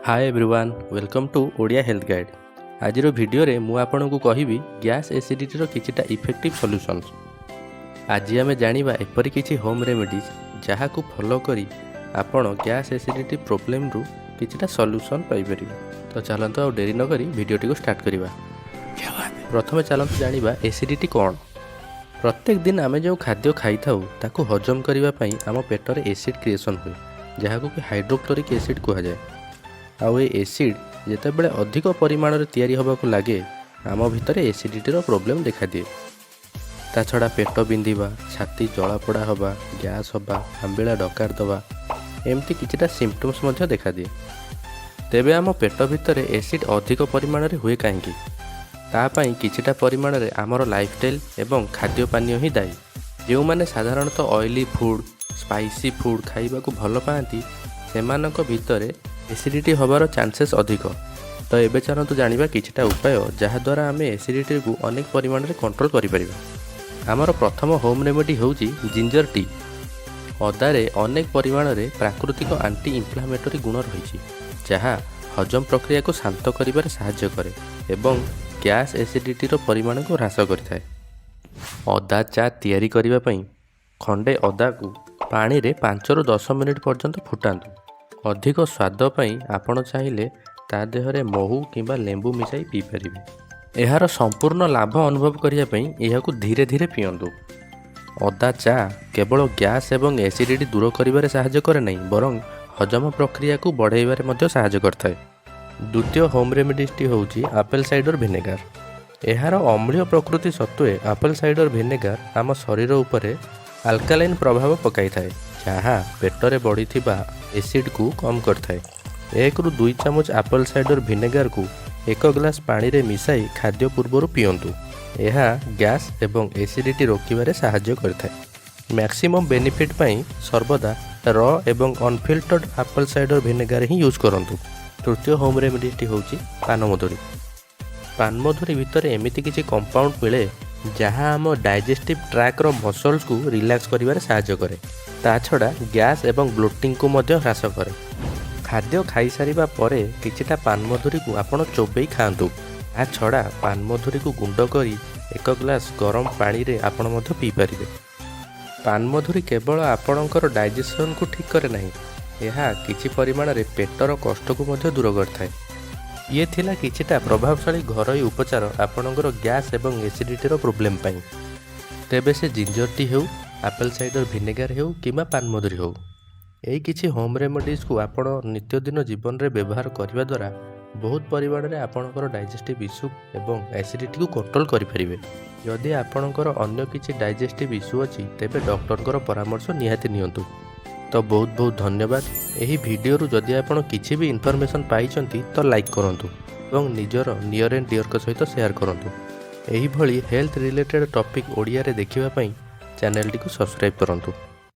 Hi everyone welcome to Odia health guide. आज video रे मु आपनको कहिबी गैस एसिडिटी रो किछिटा इफेक्टिव सॉल्यूशंस। आज आमे जानिबा एपरि किछि होम रेमेडीज जहा को फॉलो करी आपण गैस एसिडिटी प्रॉब्लम रु किछिटा सॉल्यूशन पाई परिबे। तो चलंतो आ देरी न करी वीडियोटी को स्टार्ट करिबा। प्रथमे चलंतो जानिबा एसिडिटी कोन। प्रत्येक दिन आमे जो खाद्य खाई थाउ ताकू हजम करिबा पई आम पेट रे एसिड क्रिएशन हुए जहा को कि हाइड्रोक्लोरिक एसिड कहा जाए। आउ ए एसिड जितेबाला अधिक परिमाण में तैयारी होबाकू लगे आम भितर एसिडिटी प्रॉब्लम देखा दिए। ता छड़ा पेट बिंधिबा, छाती जलापोड़ा होबा, गैस होबा, आंबिला डकार दबा एमती किछिटा सिम्पटम्स मध्य देखा दिए। तेबे आम पेट भितर एसिड अधिक परिमाण में हुए कहीं तापाई किछिटा परिमाण में आमर लाइफस्टाइल एवं खाद्य पानीय ही दायी। जो मैंने साधारणतः ऑयली फूड स्पाइसी फूड खाइबाकू भल पाती सेमानक भितर एसिडिटी होबार चांसेस अधिक। तो एबे चलतु जानिबा किछिटा उपाय जहाद्वारा आम एसिडिटी को अनेक परिमाण में कंट्रोल करिपरिबा। आमर प्रथम होम रेमेडी होउची जिंजर टी। अदारे अनेक परिमाण में प्राकृतिक आंटी इन्फ्लामेटरी गुण रही जहाँ हजम प्रक्रिया को शांत करिबारे सहायता करे एवं गैस एसिडिटी परिमाण को ह्रास करिथाए। अदा चा तैयारी करिबा पई खंडे अदा को पानी रे 5 ରୁ 10 मिनिट पर्यंत फुटांतु। अधिक स्वाद पाई आपण चाहिए ता देहरे महू किंबा लेंबू मिसाई पी परिबे। एहार संपूर्ण लाभ अनुभव करिया पई एहाकू धीरे धीरे पियंतु। अदा चा केवल गैस एवं एसिडिटी दूर करिबारे सहायता करे नहीं बरं हजम प्रक्रिया को बढ़ाइबारे मध्य सहायता करथाय। द्वितीय होम रेमेडीटी होउची एप्पल साइडर विनेगार। एहार अम्लीय प्रकृति सत्वे एप्पल साइडर विनेगार आम शरीर उपरे अल्कालाइन प्रभाव पकाई थाए जहाँ पेटरे बढ़ी एसिड को कम करथाए। 1 ରୁ 2 ଚାମଚ एप्पल साइडर विनेगार को 1 ग्लास पानी रे मिसाई खाद्य पूर्व पियंतु। यह गैस एवं एसिडिटी रोकबारे सहायता करथाए। मैक्सिमम बेनिफिट पाई सर्वदा र एवं अनफिल्टर्ड एप्पल साइडर विनेगार ही यूज करंतु। तृतीय होम रेमेडीटी होउची पानमधुरी। पानमधुरी भितर एमिति किछि कंपाउंड मिले जहाँ आम डाइजेस्टिव ट्रैक रो मसल्स को रिलैक्स करिबारे सहायता करे। ता छड़ा गैस एवं ब्लोटिंग को मध्य ह्रास करे। खाद्य खाई सारिबा परे किछिटा पानमधुरी को आपण चोबई खांतु। ता छड़ा पानमधुरी को गुंड करी 1 ग्लास गरम पानी रे आपण मध्य पी परिबे। पानमधुरी केवल आपणकर डाइजेशन को ठीक करे नहीं, यह किछि परिमाण रे पेटर कष्ट को मध्य दूर करथाय। ये थिला किछिटा प्रभावशाली घरोई उपचार आपणकर गैस एवं एसिडिटी प्रॉब्लम पाई। तेबे से जिंजर टी हेउ, एप्पल साइडर विनेगार हेउ किंबा पानमधुरी हेउ, यही किछि होम रेमेडीज को आपण नित्यदिन जीवन रे व्यवहार करने द्वारा बहुत परिमाण में आपणकर डाइजेस्टिव इश्यू एवं एसिडिटी को कंट्रोल करिपरिबे। जदि आपणकर अन्य किछि डाइजेस्टिव इश्यू अछि तेबे डॉक्टर परामर्श निहाती नियंतु। तो बहुत बहुत धन्यवाद। यही वीडियो रु जदि आपण किछि भी इन्फॉर्मेशन पाइचंती तो लाइक करंतु एवं निजर नियर एंड डियर सहित शेयर करंतु। एही भली हेल्थ रिलेटेड टॉपिक ओडिया रे देखिबा पई चैनल टी को सब्सक्राइब करंतु।